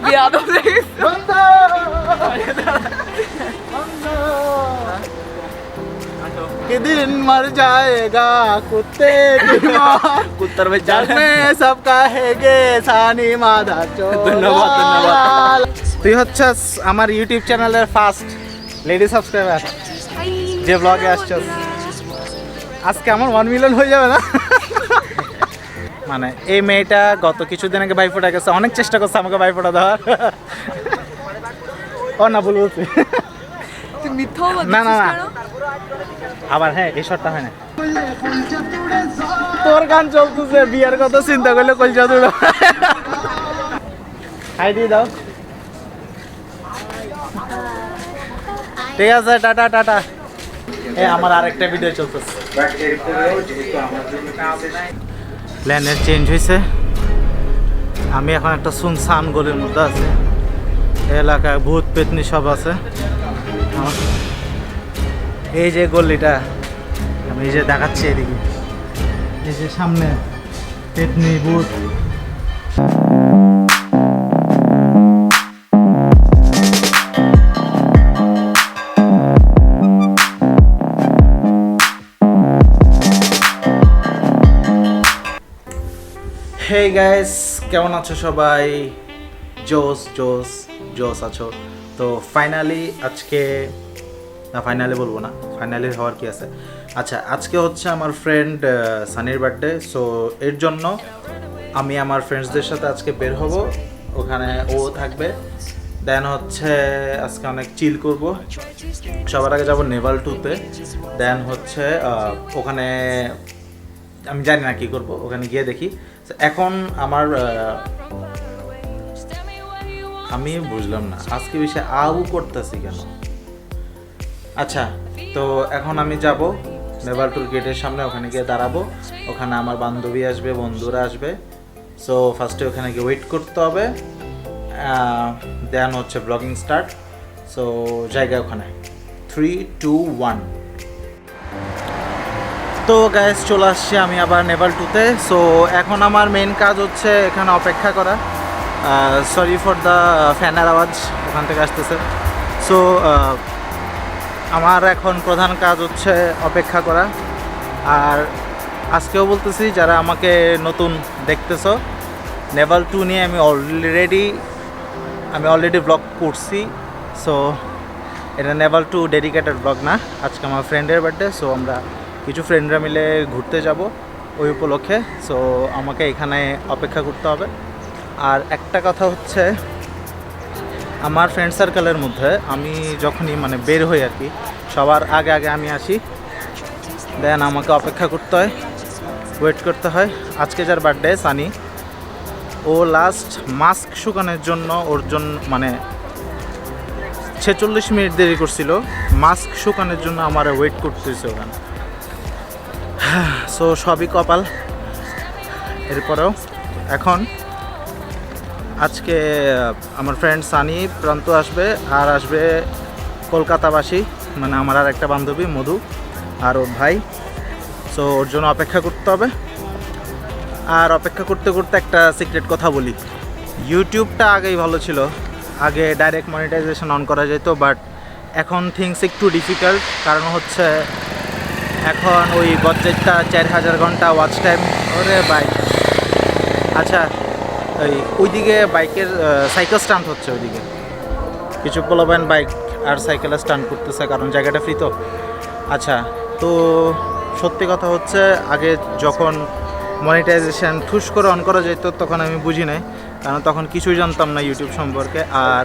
বেয়াদব লেগেছে। कि दिन मर जाएगा कुत्ते की मौत कुत्तर में जग में सब कहेंगे सानी मादा ধন্যবাদ, ধন্যবাদ। তুই হচ্ছিস আমার ইউটিউব চ্যানেলের ফার্স্ট লেডি সাবস্ক্রাইবার যে ব্লগে আসছস। আজকে আমার 1 মিলিয়ন হয়ে যাবে না? মানে এই মেয়েটা গত কিছুদিন আগে ভাইফোঁটা গেছে, অনেক চেষ্টা করছে আমাকে ভাইফোঁটা দেওয়ার। ও না ভুল বলছি। তুই মিথ্যাও না, না, বলছিস না। কেন? আবার হ্যাঁ এই শটটা হয় না। তোর গান চলতেছে, বিয়ার কথা চিন্তা করলে কলজা দুটো। হাই দিয়ে দাও। ঠিক আছে, টাটা টাটা। এ আমার আরেকটা ভিডিও চলতেছে। প্ল্যানের চেঞ্জ হয়েছে। আমি এখন একটা সুনসান গলির মধ্যে আছি। এলাকায় ভূত পেতনি সব আছে। এই যে গলিটা আমি এই যে দেখাচ্ছি, এদিকে এই যে সামনে পেতনি ভূত। হেই গাইস, কেমন আছো সবাই? জোস জোস জোস আছো তো? ফাইনালি আজকে না, ফাইনালি বলবো না, ফাইনালি হওয়ার কি আছে। আচ্ছা, আজকে হচ্ছে আমার ফ্রেন্ড সানির বার্থডে। সো এর জন্য আমি আমার ফ্রেন্ডসদের সাথে আজকে বের হব, ওখানে ও থাকবে। দেন হচ্ছে আজকে অনেক চিল করব। সবার আগে যাব নেভাল 2-তে। দেন হচ্ছে ওখানে আমি জানি না কী করব, ওখানে গিয়ে দেখি। এখন আমার আমি বুঝলাম না আজকে বেশি আউ করতেছি কেন। আচ্ছা, তো এখন আমি যাব নেভাল টুর গেটের সামনে, ওখানে গিয়ে দাঁড়াবো। ওখানে আমার বান্ধবী আসবে, বন্ধুরা আসবে। সো ফার্স্টে ওখানে গিয়ে ওয়েট করতে হবে। দেন হচ্ছে ব্লগিং স্টার্ট। সো জায়গা ওখানে 3, 2, 1। তো গ্যাস চলে আসছি আমি আবার নেভাল 2-তে। সো এখন আমার মেন কাজ হচ্ছে এখানে অপেক্ষা করা। সরি ফর দ্য ফ্যানের আওয়াজ ওখান থেকে আসতেছে। সো আমার এখন প্রধান কাজ হচ্ছে অপেক্ষা করা। আর আজকেও বলতেছি, যারা আমাকে নতুন দেখতেছো, নেভাল 2 নিয়ে আমি অলরেডি ব্লগ করছি। সো এটা নেভাল 2 ডেডিকেটেড ব্লগ না। আজকে আমার ফ্রেন্ডের বার্থডে। সো আমরা কিছু ফ্রেন্ডরা মিলে ঘুরতে যাব ওই উপলক্ষে। সো আমাকে এখানে অপেক্ষা করতে হবে। আর একটা কথা হচ্ছে, আমার ফ্রেন্ড সার্কেলের মধ্যে আমি যখনই মানে বের হই আর কি, সবার আগে আগে আমি আসি। দেন আমাকে অপেক্ষা করতে হয়, ওয়েট করতে হয়। আজকে যার বার্থডে সানি, ও লাস্ট মাস্ক শুকানোর জন্য ওর জন্য মানে 46 মিনিট দেরি করছিল মাস্ক শুকানোর জন্য। আমার ওয়েট করতেছে ওখানে। সো সবই কপাল। এরপরেও এখন আজকে আমার ফ্রেন্ড সানি প্রান্ত আসবে, আর আসবে কলকাতাবাসী, মানে আমার আর একটা বান্ধবী মধু আর ওর ভাই। সো ওর জন্য অপেক্ষা করতে হবে। আর অপেক্ষা করতে করতে একটা সিক্রেট কথা বলি, ইউটিউবটা আগেই ভালো ছিল, আগে ডাইরেক্ট মনিটাইজেশন অন করা যেত। বাট এখন থিংস একটু ডিফিকাল্ট, কারণ হচ্ছে এখন ওই বাজেটটা 4000 ঘন্টা ওয়াচ টাইম। ওরে বাইক, আচ্ছা ওইদিকে বাইকের সাইকেল স্টান্ট হচ্ছে, ওইদিকে কিছু পোলাবান বাইক আর সাইকেলে স্টান্ট করতেছে, কারণ জায়গাটা ফ্রি তো। আচ্ছা, তো সত্যি কথা হচ্ছে, আগে যখন মনিটাইজেশন ঠুস করে অন করা যেত তখন আমি বুঝি নাই, কারণ তখন কিছুই জানতাম না ইউটিউব সম্পর্কে। আর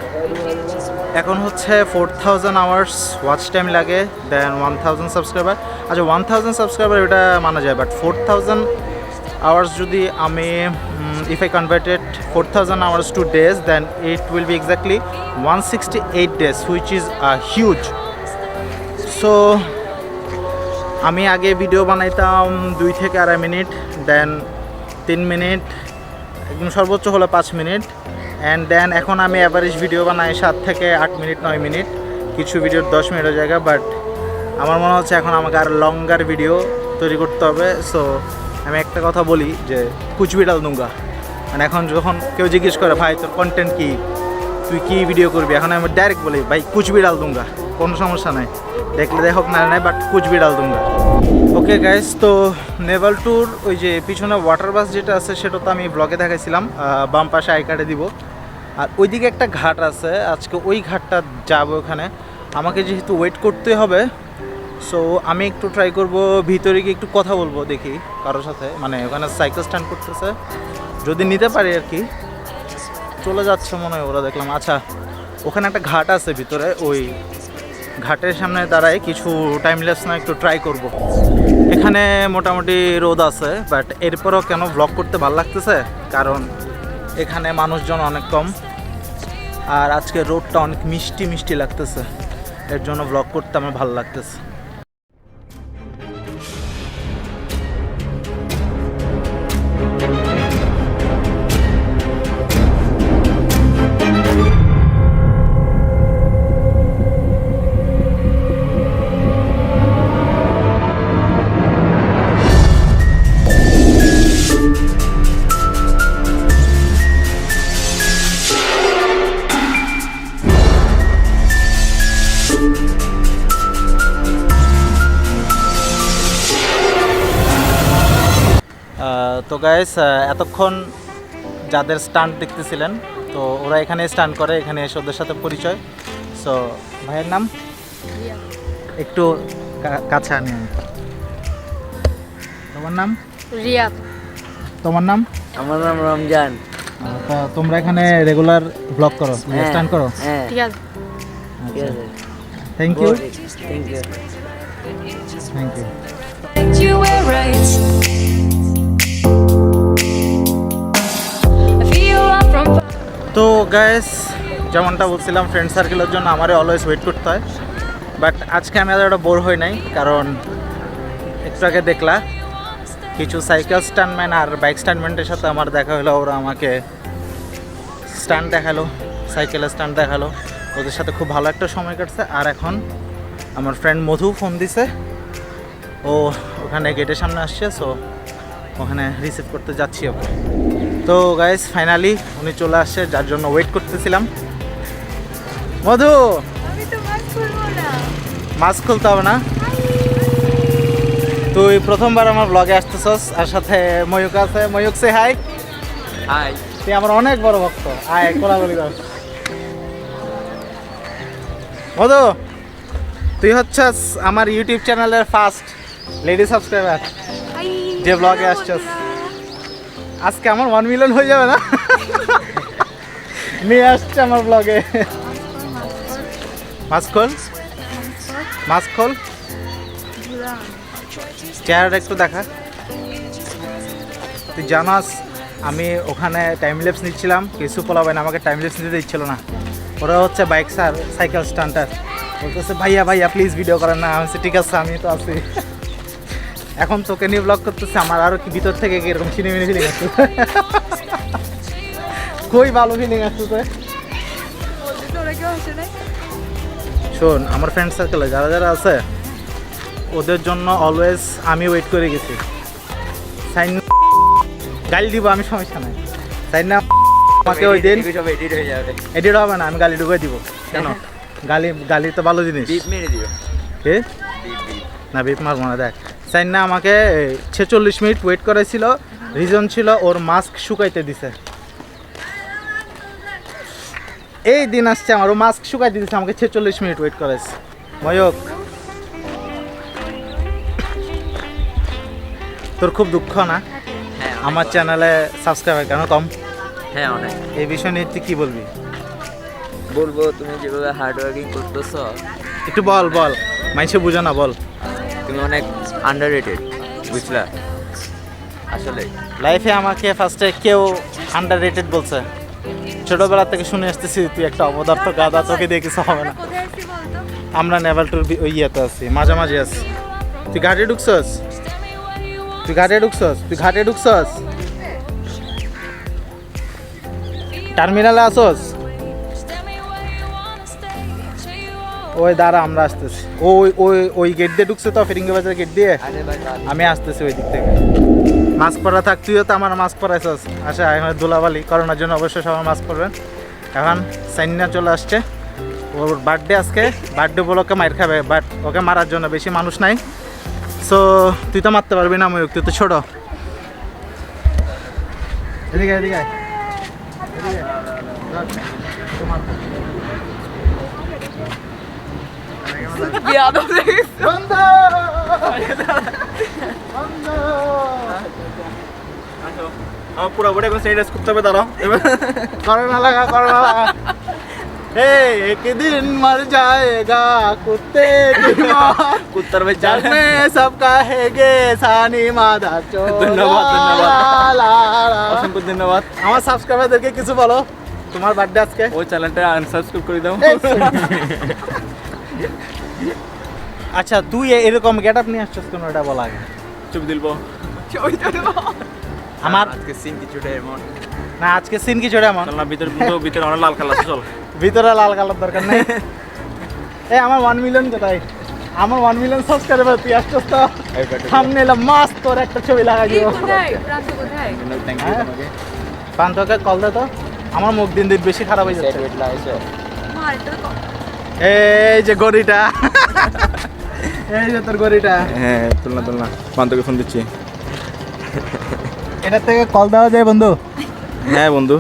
এখন হচ্ছে 4000 আওয়ার্স ওয়াচ টাইম লাগে, দেন 1000 সাবস্ক্রাইবার। আচ্ছা 1000 সাবস্ক্রাইবার এটা মানা যায়, বাট 4000 আওয়ার্স যদি আমি if I converted 4000 hours to days, then it will be exactly 168 days, which is huge. So আমি আগে ভিডিও বানাইতাম 2 থেকে 2.5 মিনিট, দেন 3 মিনিট, একদম সর্বোচ্চ হলো 5 মিনিট। অ্যান্ড দেন এখন আমি অ্যাভারেজ ভিডিও বানাই 7 থেকে 8 মিনিট, 9 মিনিট, কিছু ভিডিওর 10 মিনিটের জায়গা। বাট আমার মনে হচ্ছে এখন আমাকে আর লঙ্গার ভিডিও তৈরি করতে হবে। সো আমি একটা কথা বলি যে কুচ ভি ডাল দুঙ্গা, মানে এখন যখন কেউ জিজ্ঞেস করে ভাই তোর কন্টেন্ট কি, তুই কি ভিডিও করবি, এখন আমি ডাইরেক্ট বলি ভাই কুছ ভি ডাল দুঙ্গা, কোনো সমস্যা নাই, দেখলে দেখো না নাই, বাট কুছ ভি ডাল দুঙ্গা। ওকে গাইস, তো নেভাল ট্যুর ওই যে পিছনে ওয়াটার বাস যেটা আছে সেটা তো আমি ব্লগে দেখাইছিলাম, বাম পাশে আই কার্ডে দিব। আর ওইদিকে একটা ঘাট আছে, আজকে ওই ঘাটটা যাবো। ওখানে আমাকে যেহেতু ওয়েট করতে হবে, সো আমি একটু ট্রাই করব ভিতরে গিয়ে একটু কথা বলবো, দেখি কারোর সাথে, মানে ওখানে সাইকেল স্ট্যান্ড করতেছে, যদি নিতে পারি আর কি। চলে যাচ্ছে মনে হয় ওরা, দেখলাম। আচ্ছা, ওখানে একটা ঘাট আছে ভিতরে, ওই ঘাটের সামনে দাঁড়ায় কিছু টাইমলেস না একটু ট্রাই করব। এখানে মোটামুটি রোদ আছে, বাট এরপরও কেন ব্লগ করতে ভালো লাগতেছে, কারণ এখানে মানুষজন অনেক কম, আর আজকে রোদটা অনেক মিষ্টি মিষ্টি লাগতেছে, এর জন্য ব্লগ করতে আমার ভালো লাগতেছে। তো গাইস, এতক্ষণ যাদের স্টান্ট দেখতেছিলেন, তো ওরা এখানে স্টান্ট করে, এখানে এসে ওদের সাথে পরিচয়। সো ভাইয়ের নাম একটু কাছে আনি আমি। তোমার নাম? রিয়া। তোমার নাম? আমার নাম রমজান। তা তোমরা এখানে রেগুলার ব্লগ করো, স্টান্ট করো? হ্যাঁ, ঠিক আছে। ঠিক আছে। Thank you, thank you. Thank you. You were right. I feel I'm from. তো গাইস, যেমনটা বলছিলাম, ফ্রেন্ড সার্কেলের জন্য আমারই অলওয়েজ ওয়েট করতে হয়, বাট আজকে আমি এতটা বোর হই নাই, কারণ একটু আগে দেখলা কিছু সাইকেল স্ট্যান্ডম্যান আর বাইক স্ট্যান্ডম্যানের সাথে আমার দেখা হলো, ওরা আমাকে স্ট্যান্ড দেখালো, সাইকেলের স্ট্যান্ড দেখালো, ওদের সাথে খুব ভালো একটা সময় কাটছে। আর এখন আমার ফ্রেন্ড মধু ফোন দিছে, ও ওখানে গেটের সামনে আসছে, সো ওখানে রিসিভ করতে যাচ্ছি ওকে। তো গাইস, ফাইনালি উনি চলে আসছে, যার জন্য ওয়েট করতেছিলাম। মধু, আমি তো মাস্ক খুলবো না। মাস্ক খুলতে হবে না, তুই প্রথমবার আমার ব্লগে আসতেছস, আর সাথে ময়ূক আছে। ময়ূক, সে হাই। হাই। তুই আমার অনেক বড় ভক্ত, আয় কোলাগুলি কর। মধু, তুই হচ্ছিস আমার ইউটিউব চ্যানেলের ফার্স্ট লেডি সাবস্ক্রাইবার যে ব্লগে আসছস। আজকে আমার 1 মিলিয়ন হয়ে যাবে না? নিয়ে আসছে আমার ব্লগে। মাস্ক খোল, মাস্ক খোল, চেহারাটা একটু দেখা। তুই জানাস আমি ওখানে টাইম ল্যাপস নিচ্ছিলাম, কিছু পোলাবেন আমাকে টাইম ল্যাপস নিতে দিচ্ছিল না, ওরা হচ্ছে বাইক সাইকেল স্টান্টার, বলতেছে ভাইয়া ভাইয়া প্লিজ ভিডিও করেন না। আমি ঠিক আছে, আমি তো আছি। এখন তোকে নিয়ে ব্লগ করতেছে, আমার আরও কি ভিতর থেকে এরকম সিনেমিনি ফিলিং আসছে, খুবই ভালো ফিলিং আসছে। ওরা কেউ আসে নাই? শোন, আমার ফ্রেন্ড সার্কেলে যারা যারা আছে ওদের জন্য অলওয়েজ আমি ওয়েট করে গেছি। সাইন গালি দিব আমি, সমস্যা নাই। সাইন না আমাকে ওই দিন সব এডিট হয়ে যাবে। এডিট হবে না, আমি গালি ঢুকে দিব। কেন? গালি তো ভালো জিনিস। বিপ মেরে দিও। কে? Beep beep. না, বিপ মারবো না। দেখ, সাইন না আমাকে 46 মিনিট ওয়েট করাইছিল, রিজন ছিল ওর মাস্ক শুকাইতে দিছে। এই দিন আসছে আমার, ও মাস্ক শুকাইতে দিছে, আমাকে 46 মিনিট ওয়েট করাইছে। ময়ূক, তোর খুব দুঃখ না হ্যাঁ, আমার চ্যানেলে সাবস্ক্রাইবার কেন কম? হ্যাঁ অনেক। এই বিষয় নিয়ে তুই কি বলবি? বলবো তুমি যেভাবে হার্ড ওয়ার্কিং করতেছো, একটু বল বল, মাইসে বুঝো না, বল। তুমি অনেক আন্ডাররেটেড, বুঝলা? আসলে লাইফে আমাকে ফার্স্টে কেউ আন্ডার রেটেড বলছে, ছোটবেলা থেকে শুনে আসতেছি তুই একটা অপদার্থ গাদা, তোকে দিয়ে কিছু হবে না। কোথায় আসছি বলতো? আমরা নেভাল ট্যুর ওই ইয়েতে আছি, মাঝামাঝি আছি। তুই ঘাটে ঢুকছস, তুই ঘাটে ঢুকছস, তুই ঘাটে ঢুকছস, টার্মিনালে আসস। ওই দাঁড়া, আমরা আসতেছি। ওই ওই ওই গেট দিয়ে ঢুকছে তো, ফিরিঙ্গি বাজার গেট দিয়ে। আরে ভাই আমি আসতেছি ওই দিক থেকে। মাস্ক পরা থাক, তুইও তো আমার মাস্ক পরাইছস। আচ্ছা এখন ধুলাবালি করোনার জন্য অবশ্যই সবাই মাস্ক পরবেন। এখন সাইনা চলে আসছে, ওর বার্থডে আজকে, বার্থডে উপলক্ষে মার খাবে, বাট ওকে মারার জন্য বেশি মানুষ নাই। সো তুই তো মারতে পারবি না ময়ূক, তুই তো ছোট। এদিকে এদিকে আয়। এদিকে। তোমার বন্ধ! বন্ধ! আমার পুরো বডি এখন স্যানিটাইজ করতে হবে, দাঁড়াও। করোনা লাগা, করোনা লাগা। Hey, एक दिन मर जाएगा कुत्ते की मौत, কুত্তার ভাই जग में सब कहेंगे सानी मादा चो। ধন্যবাদ, ধন্যবাদ। লা, লা। অসংখ্য ধন্যবাদ। আমার সাবস্ক্রাইবারদেরকে কিছু বলো, তোমার বার্থডে আজকে। ওই চ্যানেলটা আনসাবস্ক্রাইব করে দাও। আচ্ছা তুই এরকম গেট আপ নিয়ে আসছিস কেন, এটা বলা আগে। ছবি দিলবো। আমার আজকে সিন কিছুটা এমন। না আজকে সিন কি চড়ে এমন, চল না ভিতরে অনেক লাল কালার আছে, চল। ভিতরে লাল কালার দরকার নেই। এই আমার 1 মিলিয়ন কোথায়, আমার 1 মিলিয়ন সাবস্ক্রাইবার, তুই আসছিস তো সামনে এলাম মাস্ক তোর একটা ছবি লাগাই দিব। কোথায় প্রান্ত কোথায়? থ্যাংক ইউ তোমাকে। প্রান্তকে কল দে তো, আমার মুখ দিন দিন বেশি খারাপ হয়ে যাচ্ছে। মার এটা তো এই যে গড়িটা, এই যে তোর গড়িটা, হ্যাঁ তুলনা পান্তকে ফোন দিচ্ছি। এটার থেকে কল দেওয়া যায় বন্ধু। হ্যাঁ বন্ধু।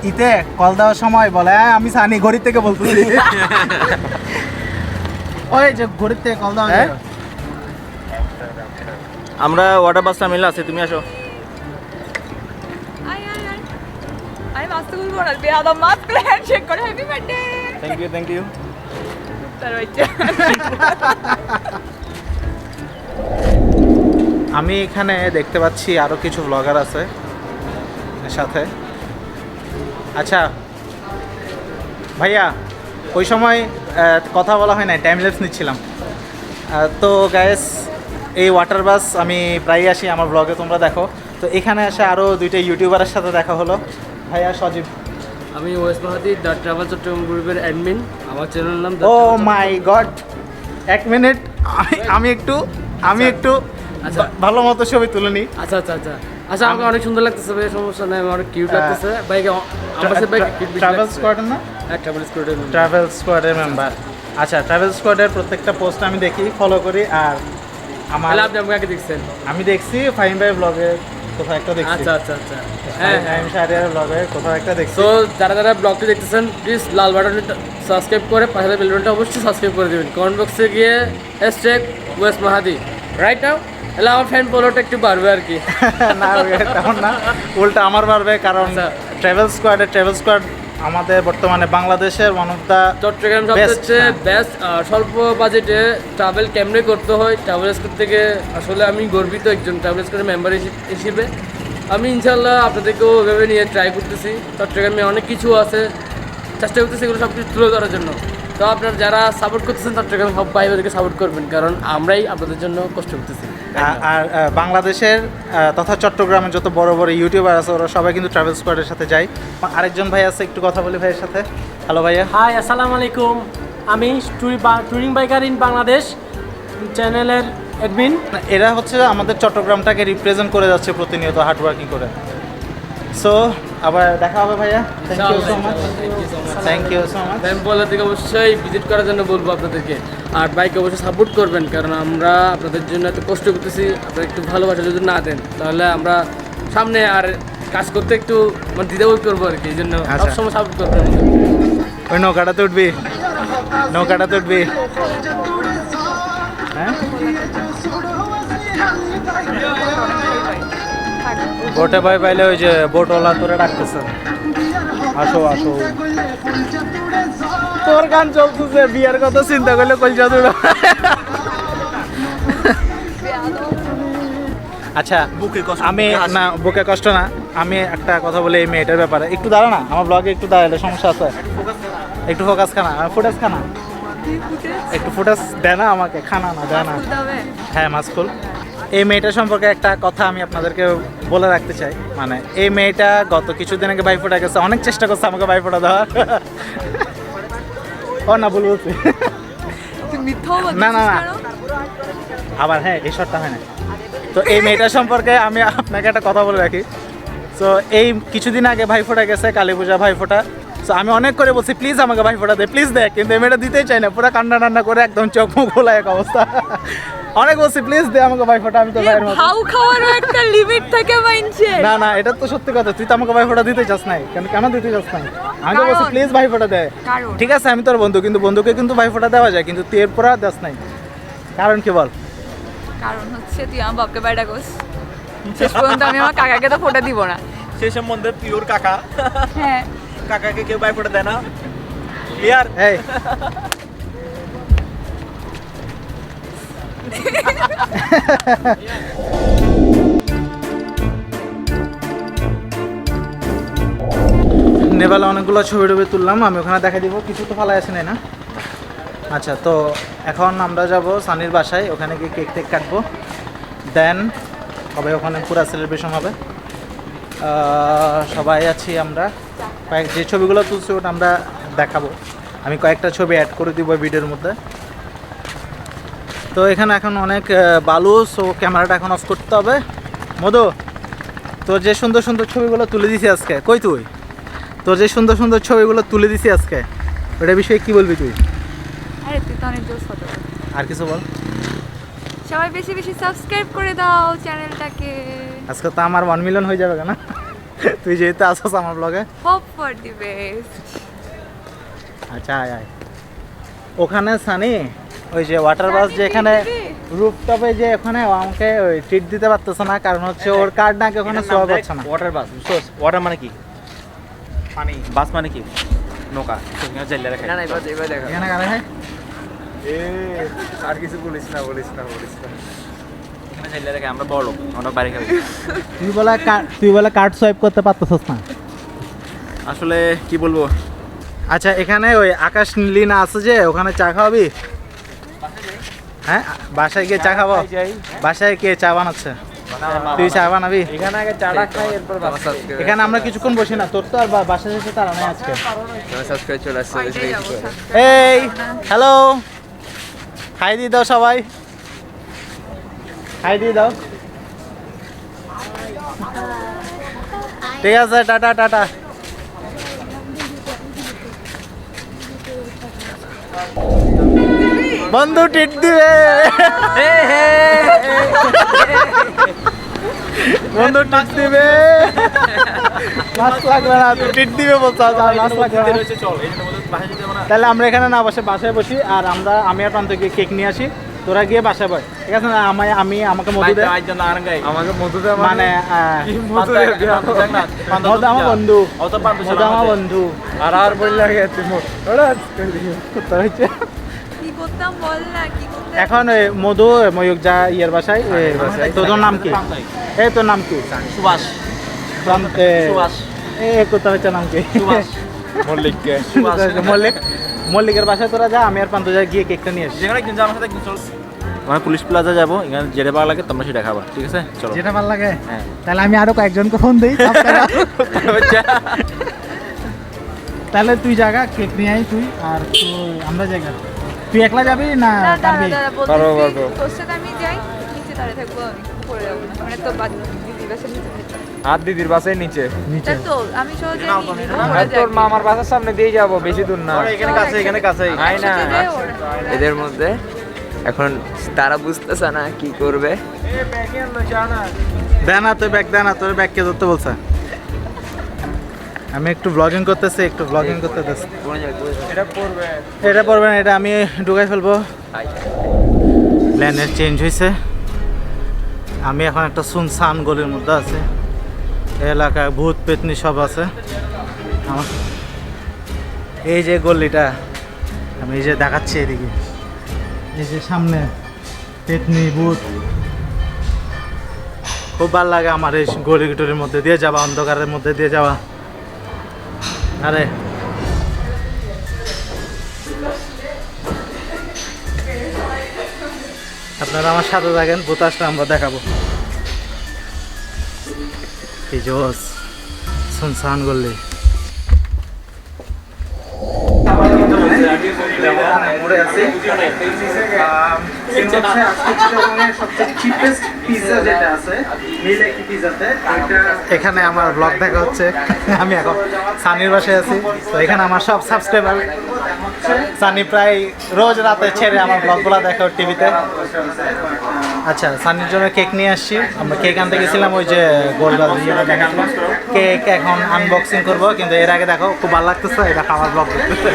ইতে কল দেওয়ার সময় বলে "হ্যাঁ, আমি সানি ঘড়ি থেকে বলতেছি"। ওই যে ঘড়ির থেকে কল দেওয়া যায়। আমরা ওয়াটার বাসটা মিলে আছি, তুমি আসো। আয় আয় আয় আমি মাস্ক খুলবো না, বেয়াদব মাস্ক হ্যান্ডশেক করে হ্যাপি বার্থডে থ্যাংক ইউ। তার বাচ্চা। আমি এখানে দেখতে পাচ্ছি আরো কিছু ব্লগার আছে এর সাথে। আচ্ছা ভাইয়া, ওই সময় কথা বলা হয় না, টাইম ল্যাপস নিচ্ছিলাম। তো গ্যাস এই ওয়াটার বাস আমি প্রায় আসি আমার ব্লগে, তোমরা দেখো। তো এখানে এসে আরও 2টা ইউটিউবারের সাথে দেখা হলো। ভাইয়া সজীব, আমি ওয়েস্ট মাহাদি দ্য ট্রাভেল চট্টগ্রাম গ্রুপের অ্যাডমিন। আমার চ্যানেলের নাম ও মাই গড, 1 মিনিট, আমি একটু আচ্ছা। ভালো মতো ছবি তুলে নিই। আচ্ছা আচ্ছা আচ্ছা আচ্ছা, আমাকে অনেক সুন্দর লাগতেছে ভাই, সমস্যা নাই, আমার অনেক কিউট লাগতেছে ভাইকে। আমার সাথে ভাই ট্রাভেল স্কোয়াডের না, ট্রাভেল স্কুলের ট্রাভেল স্কোয়াডের মেম্বার। আচ্ছা ট্রাভেল স্কোয়াডের প্রত্যেকটা পোস্ট আমি দেখি, ফলো করি। আর আমার তাহলে আপনি আমাকে আগে দেখছেন? আমি দেখছি ফাহিম ভাই ব্লগে কোথাও একটা দেখছি, আচ্ছা আচ্ছা আচ্ছা, হ্যাঁ হ্যাঁ। ফাহিম শাহরিয়ারের ব্লগে কোথাও একটা দেখছি। তো যারা ব্লগটি দেখতেছেন প্লিজ লাল বাটনটা সাবস্ক্রাইব করে পাশে বেল বাটনটা অবশ্যই সাবস্ক্রাইব করে দেবেন। কমেন্ট বক্সে গিয়ে #ওয়েস্ট মাহাদি রাইট নাও, তাহলে আমার ফ্যান ফলোটা একটু বাড়বে আর কি। না তেমন না, উল্টা আমার বাড়বে, কারণ আচ্ছা। ট্রাভেল স্কোয়াড আমাদের বর্তমানে বাংলাদেশের one of the Chattogram Best, হচ্ছে হ্যাঁ। বেস্ট। স্বল্প বাজেটে ট্রাভেল কেমনে করতে হয় ট্রাভেল স্কুল থেকে আসলে আমি গর্বিত একজন ট্রাভেল স্কুলের মেম্বার হিসেবে। আমি ইনশাল্লাহ আপনাদেরকেও ওইভাবে নিয়ে ট্রাই করতেছি। চট্টগ্রামে অনেক কিছু আছে, চেষ্টা করতেছি এগুলো সব কিছু তুলে ধরার জন্য। তো আপনারা যারা সাপোর্ট করতেছেন চট্টগ্রাম সব ভাই বোনদেরকে সাপোর্ট করবেন, কারণ আমরাই আপনাদের জন্য কষ্ট করতেছি। আর বাংলাদেশের তথা চট্টগ্রামের যত বড় বড় ইউটিউবার আছে ওরা সবাই কিন্তু ট্রাভেল স্কোয়াডের সাথে যায়। আরেকজন ভাই আছে, একটু কথা বলি ভাইয়ের সাথে। হ্যালো ভাইয়া। হাই, আসসালামু আলাইকুম। আমি ট্যুরিং বাইকার ইন বাংলাদেশ চ্যানেলের অ্যাডমিন। এরা হচ্ছে আমাদের চট্টগ্রামটাকে রিপ্রেজেন্ট করে যাচ্ছে প্রতিনিয়ত হার্ড ওয়ার্কিং করে। সো আবার দেখা হবে ভাইয়া, thank you so much, thank you so much. ব্যাম্পোলা থেকে অবশ্যই ভিজিট করার জন্য বলবো আপনাদেরকে, আর বাইকে অবশ্যই সাপোর্ট করবেন, কারণ আমরা আপনাদের জন্য এত কষ্ট করতেছি। আপনারা একটু ভালোবাসা যদি না দেন তাহলে আমরা সামনে আর কাজ করতে একটু মানে দ্বিধাবোধ করবো আর কি। এই জন্য আচ্ছা। সবসময় সাপোর্ট করবেন। ওই নৌকাটাতে উঠবি, নৌকাটাতে উঠবি। হ্যাঁ বোটে ভয় পাইলে ওই যে বোটওয়ালা তোরে ডাকতেছে, আসো আসো। তোর গান চলতেছে, বিয়ার কথা চিন্তা করলে কলজা দৌড়। আচ্ছা আমি না, বুকে কষ্ট না, আমি একটা কথা বলি এই মেয়েটার ব্যাপারে। একটু দাঁড়া না, আমার ব্লগে একটু দাঁড়ালে সমস্যা আছে। একটু ফোকাস খানা, ফুটেজ খানা, একটু ফুটেজ দেয় না আমাকে, খানা না দেয় না। হ্যাঁ মাসকুল। এই মেয়েটা সম্পর্কে একটা কথা আমি আপনাদেরকে বলে রাখতে চাই। মানে এই মেয়েটা গত কিছুদিন আগে বাইফোঁটা গেছে, অনেক চেষ্টা করছে আমাকে বাইফোঁটা দেওয়ার। ও না ভুল বলছি, তুই মিথ্যাও বলছিস না না না, কেন? আবার হ্যাঁ এই শটটা হয় না। তো এই মেয়েটা সম্পর্কে আমি আপনাকে একটা কথা বলে রাখি। তো এই কিছুদিন আগে ভাইফোঁটা গেছে, কালী পূজা ভাইফোঁটা। তো আমি অনেক করে বলছি প্লিজ আমাকে ভাইফোঁটা দে, প্লিজ দে, কিন্তু এই মেয়েটা দিতেই চাই না, পুরো কান্না টান্না করে একদম চোখ মুখ খোলা এক অবস্থা। অনেক বলছি প্লিজ দে আমাকে ভাইফোঁটা, আমি তো ভাইয়ের মতো। ভাউ খাওয়ারও একটা লিমিট থাকে মাইনছে। না না, এটা তো সত্যি কথা, তুই তো আমাকে ভাইফোঁটা দিতে চাস নাই, কেন দিতে চাস নাই? আমি তো বলছি কারণ- প্লিজ ভাইফোঁটা দে। কারণ? ঠিক আছে আমি তোর বন্ধু, কিন্তু বন্ধুকে কিন্তু ভাইফোঁটা দেওয়া যায়, কিন্তু তুই এরপর আর দাস নাই। কারণ কি বল? কারণ হচ্ছে তুই আমার বাপকে বাইরে গোস, শেষ পর্যন্ত আমি আমার কাকাকে তো ফোঁটা দিব না। সেই সম্বন্ধে পিওর কাকা, হ্যাঁ কাকাকে কেউ ভাইফোঁটা দেয় না, ক্লিয়ার? এই নেপালে অনেকগুলো ছবি টবি তুললাম, আমি ওখানে দেখা দিব, কিছু তো ফালাই আছে না। আচ্ছা, তো এখন আমরা যাব সানির বাসায়, ওখানে গিয়ে কেক টেক কাটবো, দেন হবে ওখানে পুরো সেলিব্রেশন হবে। সবাই আছি আমরা, যে ছবিগুলো তুলছি ওটা আমরা দেখাবো, আমি কয়েকটা ছবি অ্যাড করে দিব ভিডিওর মধ্যে। তো এখানে এখন অনেক বালু, সো ক্যামেরাটা এখন অফ করতে হবে। মধু, তোর যে সুন্দর সুন্দর ছবিগুলো তুলে দিছি আজকে, কই তুই? তোর যে সুন্দর সুন্দর ছবিগুলো তুলে দিছি আজকে, ওটা বিষয়ে কি বলবি তুই? আরে তুই তো অনেক জোস ফটো। আর কিছু বল। সবাই বেশি বেশি সাবস্ক্রাইব করে দাও চ্যানেলটাকে। আজকে তো আমার 1 মিলিয়ন হয়ে যাবে কেন? তুই যেহেতু আসছ আমার ব্লগে। Hope for the best. আচ্ছা আয় আয়। ওখানে সানি ওই যে ওয়াটার বাস, যে এখানে রুফটপে, যে ওখানে আমাকে ওই ট্রিট দিতে পারতেছে না, কারণ হচ্ছে ওর কার্ড নাকি ওখানে শো করছে না। ওয়াটার বাস, বুঝছস? ওয়াটার মানে কি? পানি। বাস মানে কি? নৌকা। সেখানে জেলে রাখে। না না এবার দেখা এখানে কারে হয়? আর কিছু বলিস না। এখানে জেলে রাখে, আমরা বড় লোক, আমরা বাইরে খাবি। তুই বলে কার্ড সোয়াইপ করতে পারতেছিস না। আসলে কি বলবো, আচ্ছা, এখানে ওই আকাশ লীনা আছে যে, ওখানে চা খাওয়াবি? হ্যাঁ, বাসায় গিয়ে চা খাবো। বাসায় কে চা বানাচ্ছে? তুই চা বানাবি? এখানে আগে চাটা খাই, এরপর বাস। এখানে আমরা কিছুক্ষণ বসি না, তোর তো আর বাসায় এসে তারা নেই আজকে। সাবস্ক্রাইব চলে আসছে। ওইটাই অবস্থা। এই হ্যালো, হাই দিয়ে দাও সবাই, হাই দিয়ে দাও। ঠিক আছে, টাটা টাটা। বন্ধু টিট দিবে, বন্ধু টিট দিবে, মাছ লাগবে না, তুই টিট দিবে বলছো, মাছ লাগবে না। তাহলে আমরা এখানে না বসে বাসায় বসি, আর আমি আর প্রান্ত গিয়ে কেক নিয়ে আসি, তোরা গিয়ে বাসায় বয়, ঠিক আছে না? আমাকে মধু দে, আমাকে মধু দে, মানে মধু আমার বন্ধু, মধু আমার বন্ধু। আর বললে কি করতাম বল না, কি করতে? এখন ওই মধু ময়ূক যা ইয়ের বাসায়, তোর নাম কি? এই তোর নাম কি? সুভাষ। কোথা হচ্ছে নাম কি? মল্লিককে মল্লিকের বাসায় তোরা যা, আমি আর প্রান্ত যা গিয়ে কেকটা নিয়ে আসি। যেখানে কিন্তু আমার সাথে একদিন চল, আমরা পুলিশ প্লাজা যাবো, এখানে যেটা ভালো লাগে তোমরা সেটা খাবা, ঠিক আছে? চলো। যেটা ভালো লাগে, হ্যাঁ। তাহলে আমি আরো কয়েকজনকে ফোন দিই। তাহলে তুই জায়গা কেক নিয়ে আই তুই, আর আমরা জায়গা, তুই একলা যাবি না না পারবি? দাঁড়া পারবো। বলতেছি তোর সাথে আমি যাই, নিচে দাঁড়িয়ে থাকবো, আমি পড়ে যাবো না, মানে তোর দিদি বাসা নিচে থাকবে। আর দিদির বাসায় নিচে, নিচে তাই তো আমি সহজে নিয়ে নিবো, পড়ে যাই। তোর মামার বাসার সামনে দিয়ে যাবো, বেশি দূর না, এখানে কাছেই। আই না একসাথে যাই ওরা। এদের মধ্যে এখন তারা বুঝতেছে না কি করবে। দেনা তুই ব্যাগ, দেনা তোর ব্যাগ কে ধরতে বলছে? আমি একটু ব্লগিং করতেছি, এটা পড়বে না, এটা আমি ঢুকাই ফেলবো। প্ল্যানের চেঞ্জ হয়েছে, আমি এখন একটা সুনসান গলির মধ্যে আছি, এলাকায় ভূত পেতনি সব আছে। আমার এই যে গলিটা আমি এই যে দেখাচ্ছি, এদিকে এই যে সামনে পেতনি ভূত, খুব ভালো লাগে আমার এই গলিগুটোর মধ্যে দিয়ে যাওয়া, অন্ধকারের মধ্যে দিয়ে যাওয়া। আরে আপনারা আমার সাথে থাকেন, ভূত আসলে আমরা দেখাবো। এই জোস সুনসান গলি। ঘুরে আছি সবচেয়ে চিপেস্ট পিৎজা যেটা আছে মিলেকি পিৎজাতে এখানে আমার ব্লগ দেখা হচ্ছে। আমি এখন সানির বাসায় আছি, তো এখানে আমার সব সাবস্ক্রাইবার সানি প্রায় রোজ রাতে ছেড়ে আমার ব্লগগুলো দেখো টিভিতে। আচ্ছা, সানির জন্য কেক নিয়ে আসছি। আমরা কেক আনতে গেছিলাম, ওই যে গোলগাল ইয়েটা দেখাচ্ছিলাম। কেক এখন আনবক্সিং করব, কিন্তু এর আগে দেখো খুব ভালো লাগতেছে, এটা আমার ব্লগ করতেছে।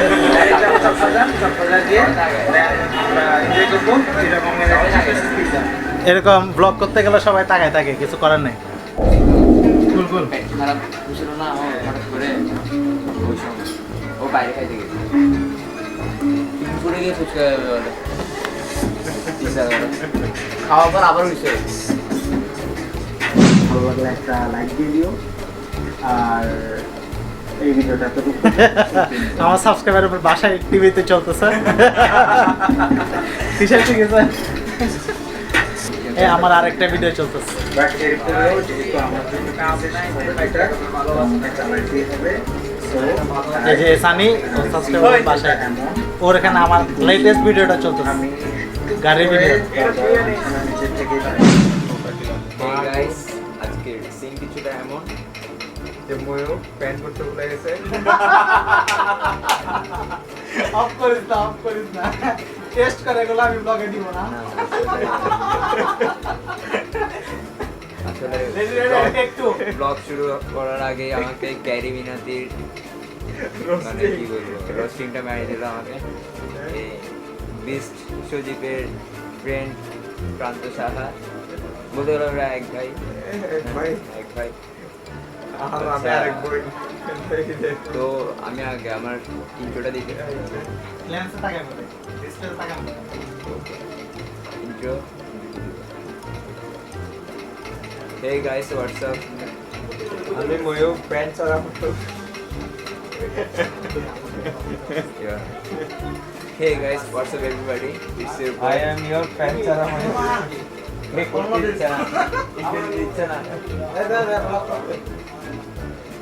এরকম ব্লগ করতে গেলে সবাই তাকায় থাকে, কিছু করার নেই। কুল কুল খারাপ ছিল না আমার হঠাৎ করে ওই সময় ও বাইরে খাইতে গেছে পুরে গিয়ে ফুচকা বলে খাওয়ার পর আবার হয়েছে। ভালো লাগলে একটা লাইক দিয়ে দিও, আর এই ভিডিওটা তো আমার সাবস্ক্রাইবারের উপর বাসায় টিভিতে চলতেছে। কিসের ঠিক আছে? আমার আরেকটা ভিডিও চলতেছে। এই যে সানি সাবস্ক্রাইবার বাসায়, ওর এখানে আমার লেটেস্ট ভিডিওটা চলতেছে, গাড়ির ভিডিও। গাইস আজকে সিন কিছুটা এমন যে ময়ূর প্যান্ট করতে ভুলে গেছে। অফ করিস না, অফ করিস না, টেস্ট করে এগুলো আমি ব্লগে দিব না। আসলে একটু ব্লগ শুরু করার আগে আমাকে ক্যারি মিনাতির মানে কি বলবো রোস্টিংটা মারিয়ে দিল আমাকে। এই বিস্ট সজীবের ফ্রেন্ড প্রান্ত সাহা, বলতে গেলে ওরা এক ভাই। তো আমি আগে আমার ইন্ট্রোটা দিতে লেন্সে তাকাই বলে, ডিসপ্লেতে তাকাই বলে। Intro. Hey guys, what's up? আমি ময়ূর প্যান্ট ছাড়া photo. Hey guys, what's up everybody? It's your boy. I am your pant ছাড়া ময়ূর।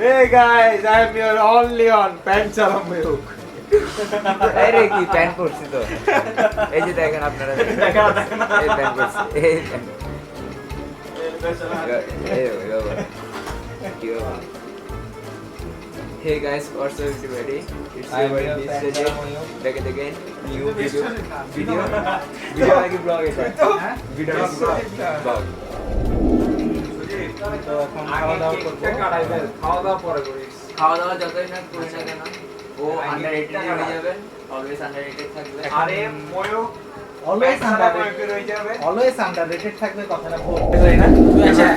Hey guys, I am your only on pant ছাড়া ময়ূর। আরে কি প্যান্ট পরছি তো, এই যে দেখেন আপনারা, এই প্যান্ট পরছি, এই pant. Hey guys, what's up everybody? It's your boy Disrejit. Back again, new video like a vlog এটা, video like a vlog. তো এখন খাওয়া দাওয়া করবো। খাওয়া দাওয়া যতই না করি না কেন ও আন্ডাররেটেড হয়ে যাবে, অলওয়েজ আন্ডাররেটেড থাকবে। আরে ময়ূর অলওয়েজ আন্ডাররেটেড থাকবে, কথাটা ভুল। আচ্ছা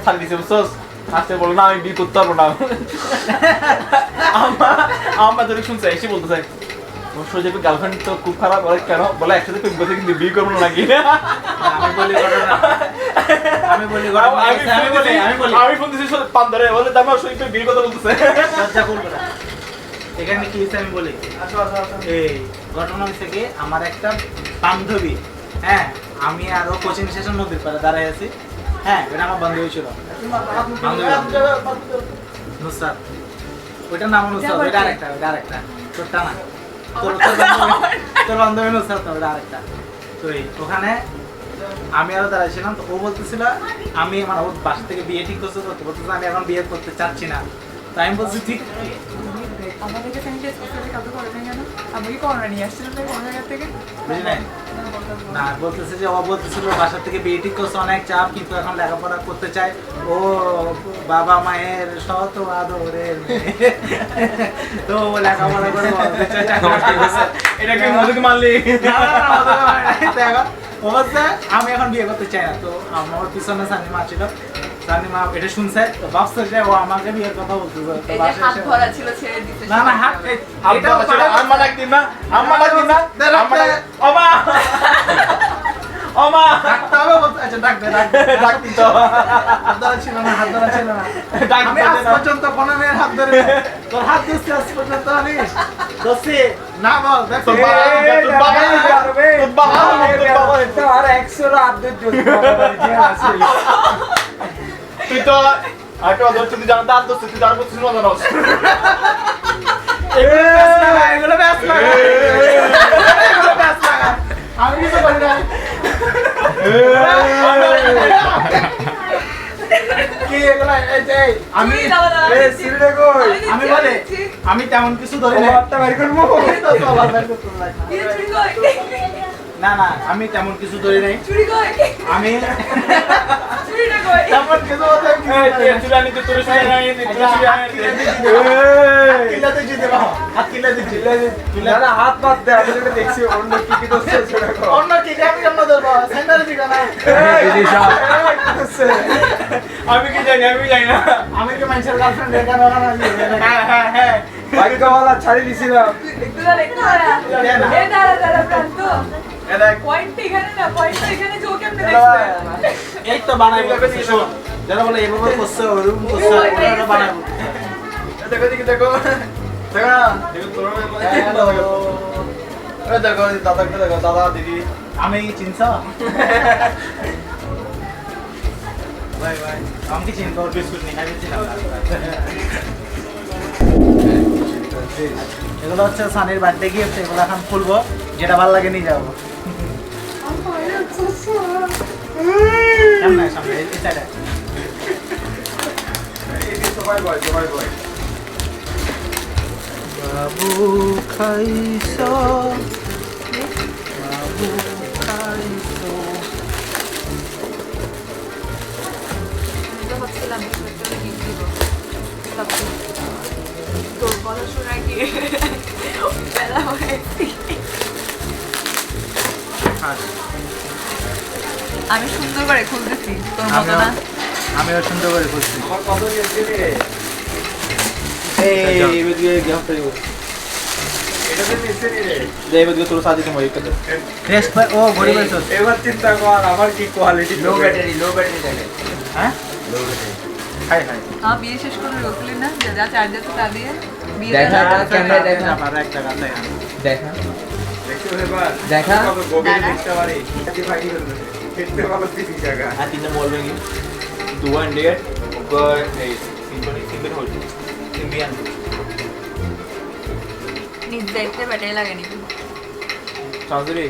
সার্ভিস বসস আসতে বল না, আমি বিয়ে করতে পারবো না। আমার ধরে শুনছে এসে বলতে চাই সজীবের গার্লফ্রেন্ড তো খুব খারাপ, বলে কেন? বলে একসাথে প্রেম করতে কিন্তু বিয়ে করবো না নাকি? আমি ফোন দিচ্ছি পান ধরে, বলে তারপর সজীব বিয়ে কথা বলতেছে। এখানে কি হয়েছে আমি বলি। এই ঘটনা হচ্ছে কি, আমার একটা বান্ধবী, হ্যাঁ, আমি আরো কোচিং সেশন নদীর পাড়ে দাঁড়ায় আছি। হ্যাঁ, এটা আমার বান্ধবী ছিল, নুসরাত। ওইটার নাম নুসরাত, ওইটা আরেকটা তোরটা না, তোর বান্ধবী নুসরাত না, ওইটা আরেকটা। তো ওখানে আমি আরো দাঁড়াইছিলাম, তো ও বলতেছিল আমি মানে ওর বাসা থেকে বিয়ে ঠিক করছে, তো বলতেছে আমি এখন বিয়ে করতে চাচ্ছি না। তো আমি বলছি ঠিক আমাদেরকে স্যানিটাইজ করতে কাউকে করে না কেন? আমি কি করোনা নিয়ে আসছিলাম তাই কোনো জায়গা থেকে? বুঝলি নাই? না, বলতেছে যে ও বলতেছিল বাসা থেকে বিয়ে ঠিক করছে, অনেক চাপ, কিন্তু এখন লেখাপড়া করতে চায়, ও বাবা মায়ের শত আদরের মেয়ে। তো লেখাপড়া করে এটাকে মধুকে মারলি? অবশ্যই আমি এখন বিয়ে করতে চাই না। তো আমার পিছনে সানিমা ছিল, সানিমা এটা শুনছে, তো ভাবছে যে ও আমাকে বিয়ের কথা বলতেছে। এই যে হাত ধরা ছিল ছেড়ে দিতে। না না, হাত আম্মা ডাক দিন না, আম্মা ডাক দিন না, ওমা ওমা ডাকতে হবে বলতে। আচ্ছা ডাক দে, ডাক দিন তো। হাত ধরা ছিল না, হাত ধরা ছিল না। ডাক আমি দিন আজ না। পর্যন্ত কোনো মেয়ের হাত ধরে নাই। তোর হাত ধরছি আজ পর্যন্ত আমি ধরছি না, বল দেখ তোর বাবা তোর বাবা তোর বাবা আর 100 আপডেট জলদি আছে। তুই তো আটো ধরতে তুই জানতে আর তুই জানবো তুই না জানোস। এগুলো ব্যাস লাগা। আমি কিছু করি না। কি এগুলো? এই যে আমি আমি বলে আমি তেমন কিছু ধরি না। না না আমি তেমন কিছু ধরি নাই। আমি তেমন কিছু হাত বাদ দে, আমি তোকে দেখছি অন্য কি কি করছে অন্য কি আমি কেমন ধরবো? সেন্টারে দিকে না। আমি কি জানি না আমি কি মানুষের গার্লফ্রেন্ড এখানে ওখানে হ্যাঁ হ্যাঁ হ্যাঁ ভাগ্যওয়ালা ছাড়ি দিছিলাম। এই তো বানাইবো শোন যারা বলে এভাবে করছে ওরকম করছে ওরা বানাইবো দেখো দেখো দেখো দেখো দেখো দাদাকে দেখো দাদা দিদি আমি চিনছ ভাই ভাই আমি কি চিনতো ওর বিস্কুট নিয়ে খাইছিলাম এগুলো হচ্ছে সানির বার্থডে গিফট এগুলো এখন খুলবো যেটা ভালো লাগে নিয়ে যাবো সামনে সামনে এই সাইডে সবাই বয় বাবু খাইছো বাবু খাইছো তোর কথা শোনা কি বেলা হয়েছি আমি সুন্দর করে খুলতেছি তোর মতো না আমিও সুন্দর করে খুলছি আমার কত নিয়েছি রে এই এদিকে গিয়ে ফেরি এটা তো নিয়েছি রে যে এদিকে তোর সাথে তুমি এই কথা টেস্ট ভাই ও বড়ি পাইছো এবার চিন্তা কর আমার কি কোয়ালিটি লো ব্যাটারি থাকে হ্যাঁ লো ব্যাটারি হাই হাই বিয়ে শেষ করে রকলি না যা চার্জার তো তা দিয়ে বিয়ে দেখা ক্যামেরা দেখা আমার একটা গান দেখা দেখা দেখছো এবার দেখা। কত গভীরে দেখা। দেখতে পারি কি ভাগি করবে দেখতে ভালো দিবি জায়গা আর তিনটা বলবেন কি 200 ऊपर এই সিম্পল হোল্ড ইন্ডিয়ান নিজ দায়িত্বে ব্যাটারি লাগেনি চার্জারে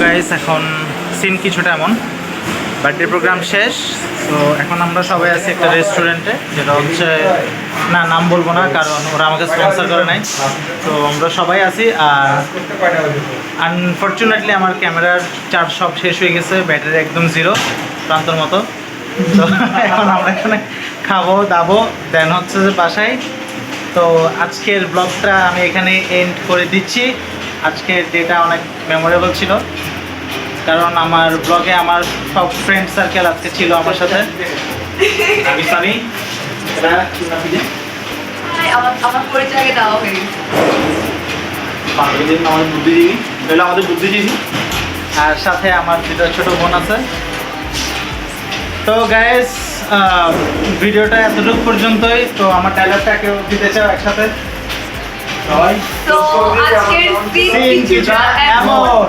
গাইস এখন সিন কিছুটা এমন বার্থডে প্রোগ্রাম শেষ তো এখন আমরা সবাই আছি একটা রেস্টুরেন্টে যেটা হচ্ছে না নাম বলবো না কারণ ওরা আমাকে স্পন্সর করে নাই তো আমরা সবাই আছি আর আনফর্চুনেটলি আমার ক্যামেরার চার্জ সব শেষ হয়ে গেছে ব্যাটারি একদম জিরো প্রান্তর মতো তো এখন আমরা এখানে খাবো দাবো দেন হচ্ছে যে বাসায় তো আজকের ব্লগটা আমি এখানে এন্ড করে দিচ্ছি আজকের ডেটা অনেক মেমোরেবল ছিল কারণ আমার ব্লগে আমার সব ফ্রেন্ড সার্কেল আজকে ছিল আমার সাথে আমি সানি আমার পরিচয়কে দেওয়া হয়ে গেছে আমাদের বুদ্ধিজীবী এগুলো আমাদের বুদ্ধিজীবী আর সাথে আমার দুটো ছোট বোন আছে তো গাইস ভিডিওটা এতটুকু পর্যন্তই তো আমার ডায়লগটা কেউ দিতে চাও একসাথে সবাই তো আজকের দিন কিছুটা এমন